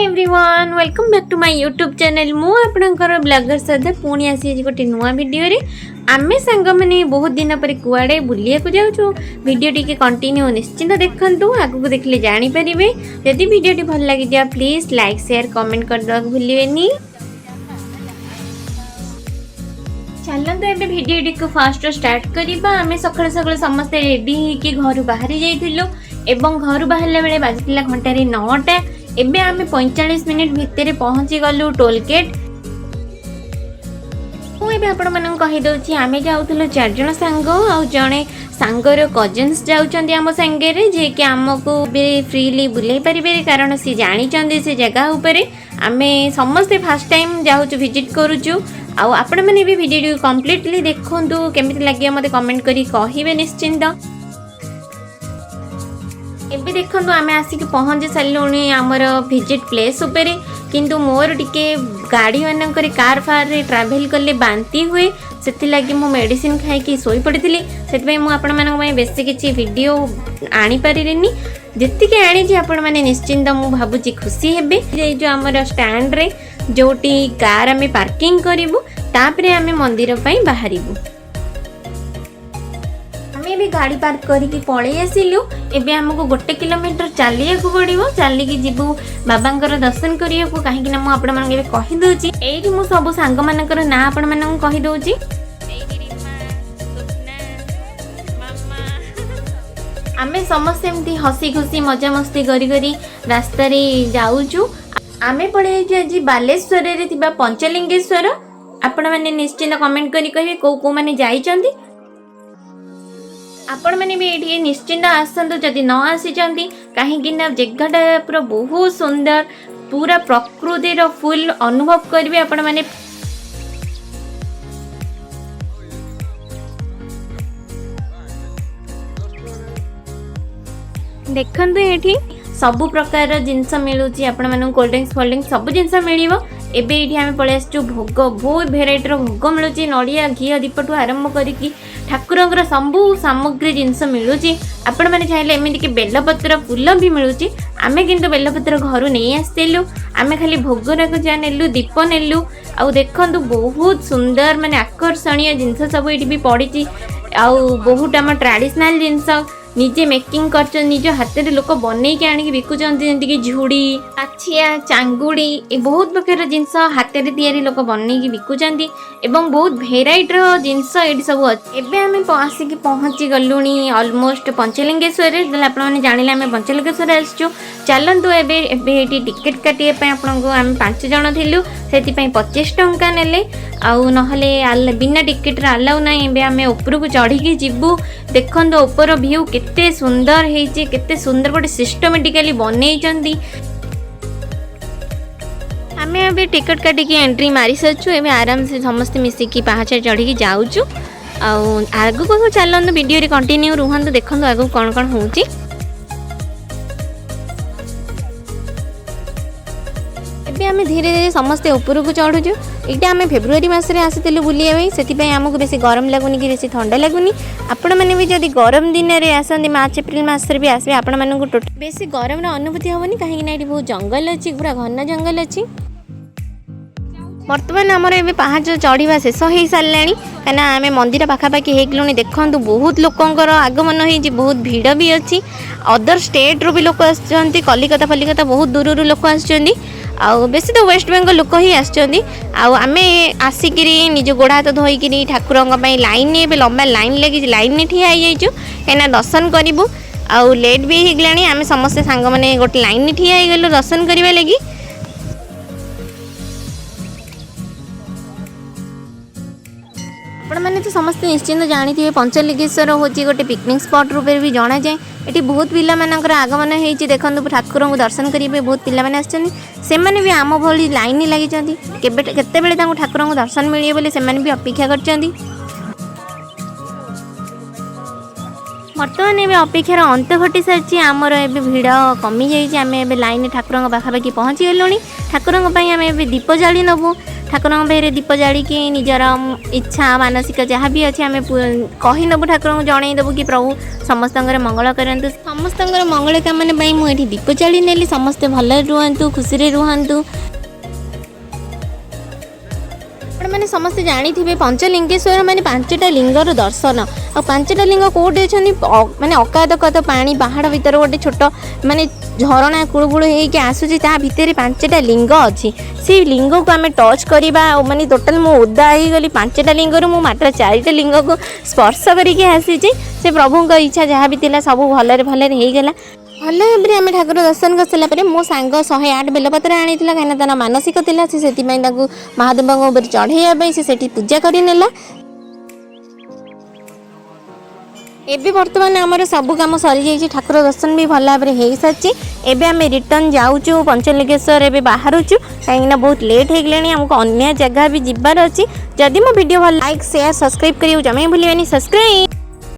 Everyone welcome back to my YouTube channel मु आपणकर blogger सदा पुणी आसी गोटे नुआ वीडियो रे आमे सांग माने बहुत दिन पर कुआडे बुलिया को जाउछु वीडियो टी के कंटिन्यू निश्चिंत देखंतु आगु को देखले जानि परिबे यदि वीडियो टी भल लागि जा प्लीज लाइक शेयर कमेंट कर दक भूलिबेनी। चलते एबे वीडियो टी को फास्ट स्टार्ट करिबा। आमे सखळ सखळ समस्त रेडी कि घर बाहरी जाइथिलु एवं घर बाहरला बेले बाजिला घंटारे 9टा एबे आमे 45 मिनिट भितर पहुंची गलु टोलगेट। मुझे आपण मन कही दउछि आमे जाउथलो 4 जण सांग आ जणे सांगर कजिन्स जाउचंदी आम संगे रे जे कि हमको बे फ्रीली बुलाई परिबे कारण सी जानि चंदी से जगह ऊपर आमे समस्त फर्स्ट टाइम जाउछु विजिट करूछु। आ आपण माने भी वीडियो कंप्लीटली देखंतु केमिति लागि मते कमेंट करी कहिबे निश्चिंत। एबे देखंतु आमे आसी के पहुंच सालुनी हमर विजिट प्लेस ऊपर किंतु मोर टिके गाड़ी मानकर कार फार रे ट्रैवल करले बांती हुए सेति लागि मो मेडिसिन खाई कि सोई पड़िथिली सेति मु आपण मानक पय बेसी किछि वीडियो आनी परिरेनी जेति के आनी जे आपण माने निश्चिंत मु भाबुची खुशी हेबे। जे जो हमर स्टैंड रे जोटी कार आमे पार्किंग करिवु तापरे आमे मंदिर पय बाहरिबु। भी गाड़ी पार्क करके पलि आसिलु एबे हमको 1 किलोमीटर चलिया को पड़िबो चलिकी जीवु बाबांकर दर्शन करिया को काहे कि ना मु आपण मन के कहि दोची एही मु सब सांग मानकर ना आपण मन को कहि दोची आमे समस्त एमती हसी खुशी मजा मस्ती करी करी रास्ता रे जाउछु। आमे पळे जे बालेश्वर रे थिबा पंचलिंगेश्वर आपण माने निश्चित कमेंट करी कहिबे को को माने जाई चंदी आपण मैंने भी ये निश्चिंत आसतु जदि न आसी कहीं जगहटा पूरा बहुत सुंदर पूरा प्रकृतिर फुल अनुभव करेंगे आपण मैंने। देखंतु एठी सबु प्रकार जिनस मिलुची आपण मानु कोल्ड ड्रिंक्स फोल्ड ड्रिंक्स सब जिनस मिलिवो। एबे एठी आमे पळे आसचु भोग बहुत भेराइटी रो भोग मिलुची नडिया घी दीपटू आरंभ करिकी ठाकुरंकर सबु सामग्री जिनस मिलुची। आपण माने चाहिले एमिति के बेलपत्र फूल भी मिलुची आमे किंतु बेलपत्र घरु नै आस्तेलु आमे खाली भोग राको जा नेलु दीप नेलु आ देखंतु बहुत सुंदर माने आकर्षणीय जिनस सब एठी भी पड़ीची आ बहुत आम ट्रेडिशनल जिनस निजे मेकिंग कर निज हाथ में लोक बनई के आनिक बिकुचंती जेंति कि झुड़ी पाछिया चांगुड़ी ए बहुत प्रकार जिनस हाथ में तैयारी लोक बनई के बिकुचंती एवं बहुत भेराइटी जिनस ये सब अच्छे। एबे आमे आसिक पहुंची गलुनी ऑलमोस्ट पंचलिंगेश्वर आप जानिले आमे पंचलिंगेश्वर आसचु। चलतु एबे एबे टिकेट काटिया पय आपनको आमे 5 जण थिलु सेति पय 25 टंका नेले आउ नहले बिना टिकेट रा अलाउ नै। एबे आमे ऊपर को चढ़ी के जिबु देखंदो ऊपर व्यू केते सुंदर हेची केते सुंदर गोटे सिस्टमेटिकली बनई चंदी। आमे अबे टिकट काटी की एंट्री मारी सचु एबे आराम से समस्त मिसी की पहाड़ चढ़ी की जाउचु आगु को चलंदो वीडियो रे कंटिन्यू रुहंदो देखंदो आगु कोन कोन होउची। एबे आमे धीरे धीरे समस्त ऊपर को चढ़ुचु। एटा आमे फेब्रुआरी मास रे आसीतिलु बुलिया भाई सेति हमको बेसी गरम लागुनी कि बेसी ठंडा लागुनी। आपण माने भी जदि गरम दिन रे आसंदी मार्च एप्रिल मास रे भी आसबे आपण माने को बेसी गरम रो अनुभूति होबनी काहे कि ना एटी बहुत जंगल अछि पूरा घन जंगल अछि। वर्तमान आमर एबे पहाड़ चढ़ीवा शेष हो साराणी कहीं आम मंदिर पाखापाखि होगलुणी देखु बहुत लोकंर आगमन हो बहुत भीड़ भी अच्छी अदर स्टेट रू भी लोक आसुँच कलिकता फलिकता बहुत दूर लोक आउ बेसी तो वेस्ट बेंगल लोक ही आम आसिक निज गोड़ हाथ धोईकी ठाकुर लाइन ए लंबा लाइन लगी लाइन में ठिया हो कहीं दर्शन करूँ आउ लेट भी होगला आम समस्ते सांग मैंने गोटे लाइन में ठिया गलु दर्शन करने लगी। मैंने तो समस्ते निश्चिंत जानी पंचलिंगेश्वर हूँ गोटे पिकनिक स्पॉट रूप भी जना जाए। ये बहुत पिला मानकर आगमन होती देखो ठाकुर को दर्शन करने बहुत पिला से भी आम भली लाइन लगी केते ठाकुर को दर्शन मिले बोले से भी अपेक्षा कर बर्तमान एवं अपेक्षार अंत घटी सारी आमर ए भिड़ कमी जाइए आम ए लाइन ठाकुर पाखापाखि पहुँची गलुँ ठाकुर आम ए दीप जाली नबू ठाकुर पाखे दीप जाड़ी निजर इच्छा मानसिक जहाँ भी अच्छे आम कहीनबू ठाकुर जनईदेबू कि प्रभु समस्त मंगल करूँ समस्त मंगल कामना मुझे दीप जाली नेली समस्ते भल रुहतु खुशी रुहतु मैंने समस्ते जानी पंचलिंगेश्वर माने 5टा लिंगर दर्शन और 5टा लिंग कौटे अच्छा माने अकादकत पानी पहाड़ भीतर गोटे छोट माने झरणा कुड़ुकुड़ होके आसूसी ता भितर 5टा लिंग अच्छी से लिंग को आम टच करवा माने टोटाल मु ओदा हो गली 5टा लिंगर मु मात्र 4टा लिंग को स्पर्श करके आसी से प्रभु इच्छा जहाँ भी थिला सब भलरे भलरे हो गला भल भाव आम ठाकुर दर्शन कर सारापर मो सांग 108 बेलपत्र आनी कहीं तार मानसिक था से महादेव चढ़ाई से पूजा करनेला एबे वर्तमान आमर सब कम सरी जाइए ठाकुर दर्शन भी भल भाव हो सारी एबे आम रिटर्न जाऊँ पंचलिंगेश्वर एबे बाहर कहीं बहुत लेट हो गले आमको अन्य जगह भी जबार अच्छी जदि मो वीडियो भल लाइक शेयर सब्सक्राइब करियो जमे भूलिबानी सब्सक्राइब।